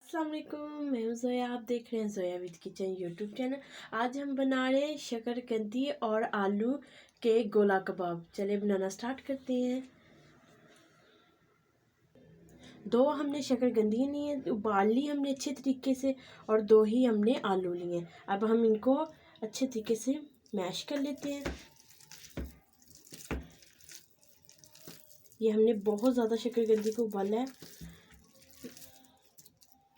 अस्सलाम वालेकुम, मैं हूँ जोया। आप देख रहे हैं Zoya with kitchen YouTube channel. आज हम बना रहे हैं शकरकंदी और आलू के गोला कबाब। चलिए बनाना स्टार्ट करते हैं। दो हमने शकरकंदी ली है, उबाल ली हमने अच्छे तरीके से, और दो ही हमने आलू लिए। अब हम इनको अच्छे तरीके से मैश कर लेते हैं। ये हमने बहुत ज़्यादा शकरकंदी को उबाला है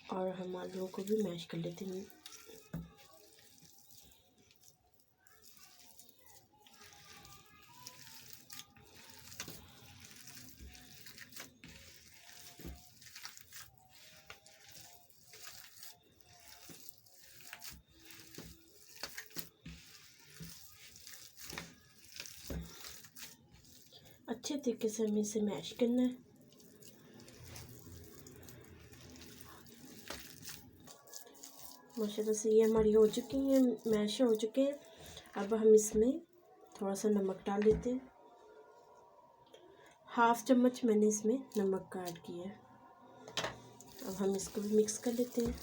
और हम आलूओं को भी मैश कर लेते हैं। अच्छे तरीके से हमें इसे मैश करना है। माशाल्लाह से ये हमारी हो चुकी हैं, मैश हो चुके हैं। अब हम इसमें थोड़ा सा नमक डाल देते हैं। हाफ चम्मच मैंने इसमें नमक का ऐड किया है। अब हम इसको भी मिक्स कर लेते हैं।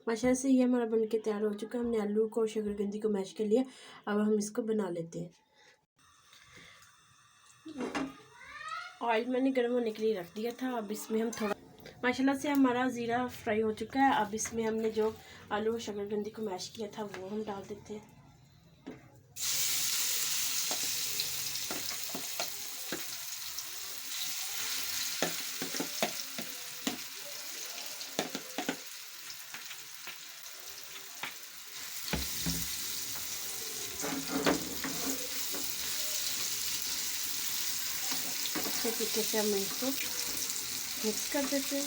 माशाल्लाह से ये हमारा बनके तैयार हो चुका है। हमने आलू को और शकरकंदी को मैश कर लिया। अब हम इसको बना लेते हैं। ऑयल मैंने गर्म होने के लिए रख दिया था। अब इसमें हम थोड़ा, माशाल्लाह से हमारा ज़ीरा फ्राई हो चुका है। अब इसमें हमने जो आलू और शकरकंदी को मैश किया था वो हम डाल देते हैं। अच्छे तरीके से हम इसको मिक्स कर देते हैं।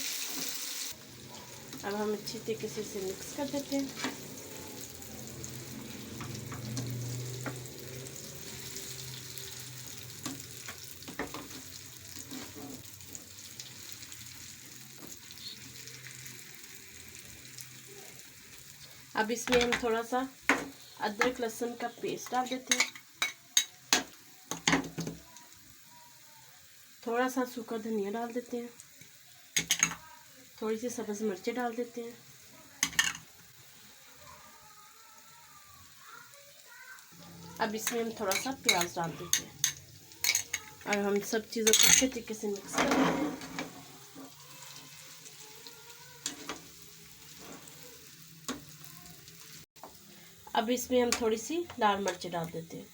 अब हम अच्छी तरीके से इसे मिक्स कर देते हैं। अब इसमें हम थोड़ा सा अदरक लहसुन का पेस्ट डाल देते हैं। थोड़ा सा सूखा धनिया डाल देते हैं। थोड़ी सी सब्ज़ मिर्चें डाल देते हैं। अब इसमें हम थोड़ा सा प्याज डाल देते हैं और हम सब चीज़ों को अच्छे तरीके से मिक्स कर देते हैं। अब इसमें हम थोड़ी सी लाल मिर्च डाल देते हैं।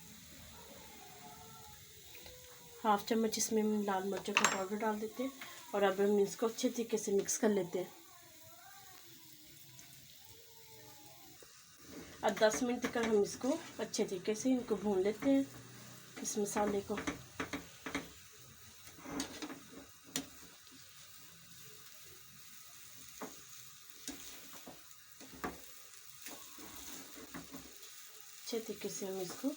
हाफ चम्मच इसमें हम लाल मिर्चों का पाउडर डाल देते हैं और अब हम इसको अच्छे तरीके से मिक्स कर लेते हैं। अब 10 मिनट तक हम इसको अच्छे तरीके से इनको भून लेते हैं, इस मसाले को। अच्छे तरीके से हम इसको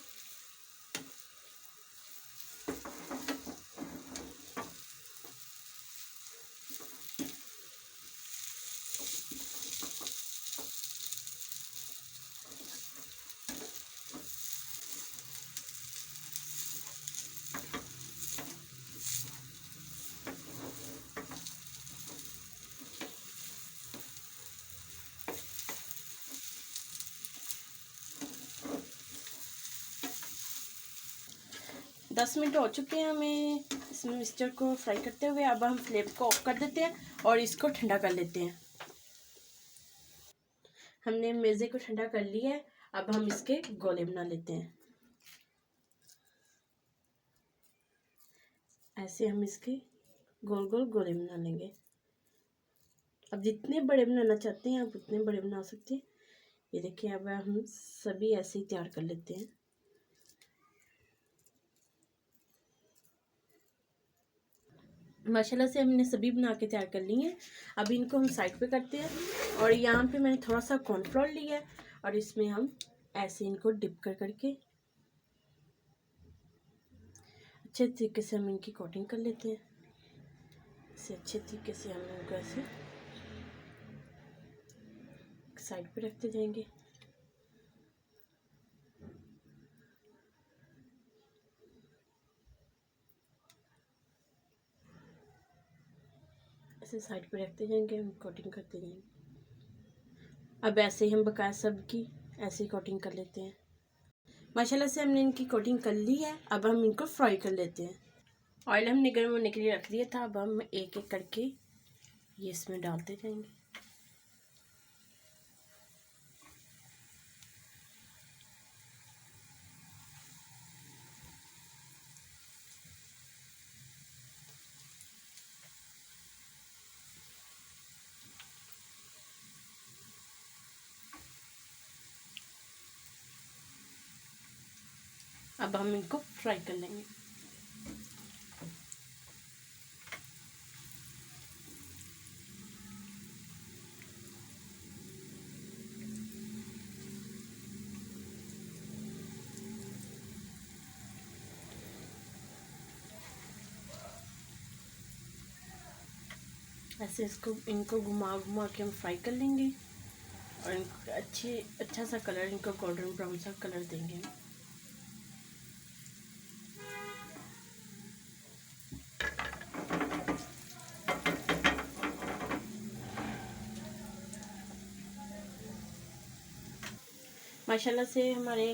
दस मिनट हो चुके हैं हमें इस मिक्सचर को फ्राई करते हुए। अब हम फ्लेम को ऑफ कर देते हैं और इसको ठंडा कर लेते हैं। हमने मेज़े को ठंडा कर लिया है। अब हम इसके गोले बना लेते हैं। ऐसे हम इसके गोल गोल गोले बना लेंगे। अब जितने बड़े बनाना चाहते हैं आप उतने बड़े बना सकते हैं। ये देखिए, अब हम सभी ऐसे ही तैयार कर लेते हैं। माशाल्लाह से हमने सभी बना के तैयार कर लिए हैं। अब इनको हम साइड पे करते हैं और यहाँ पे मैंने थोड़ा सा कॉर्नफ्लोर लिया है और इसमें हम ऐसे इनको डिप कर करके अच्छे तरीके से हम इनकी कोटिंग कर लेते हैं। इसे अच्छे तरीके से हम इनको ऐसे साइड पे रखते जाएंगे। ऐसे साइड पे रखते जाएंगे, हम कोटिंग करते जाएंगे। अब ऐसे ही हम बकाया सब की ऐसे ही कोटिंग कर लेते हैं। माशाल्लाह से हमने इनकी कोटिंग कर ली है। अब हम इनको फ्राई कर लेते हैं। ऑयल हमने गर्म होने के लिए रख दिया था। अब हम एक एक करके ये इसमें डालते जाएंगे। अब हम इनको फ्राई कर लेंगे। ऐसे इनको घुमा घुमा के हम फ्राई कर लेंगे और इनको अच्छा सा कलर, इनको गोल्डन ब्राउन सा कलर देंगे। माशाल्लाह से हमारे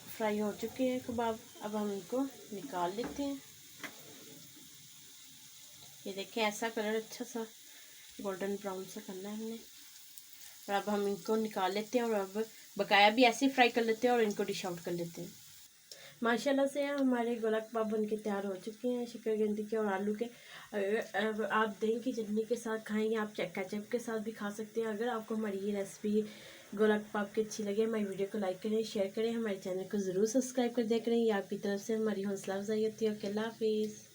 फ्राई हो चुके हैं कबाब। अब हम इनको निकाल लेते हैं। ये देखें, ऐसा कलर अच्छा सा गोल्डन ब्राउन सा करना है हमने। और अब हम इनको निकाल लेते हैं और अब बकाया भी ऐसे ही फ्राई कर लेते हैं और इनको डिश आउट कर लेते हैं। माशाल्लाह से हमारे गोला कबाब बनके तैयार हो चुके हैं, शकरकंदी के और आलू के। अब आप दही की चटनी के साथ खाएंगे, आप केचप के साथ भी खा सकते हैं। अगर आपको हमारी ये रेसिपी गोला कबाब की अच्छी लगे, हमारी वीडियो को लाइक करें, शेयर करें, हमारे चैनल को ज़रूर सब्सक्राइब कर दिया करें। ये आपकी तरफ से हमारी हौसला अफजाई होती है। अल्लाह हाफिज़।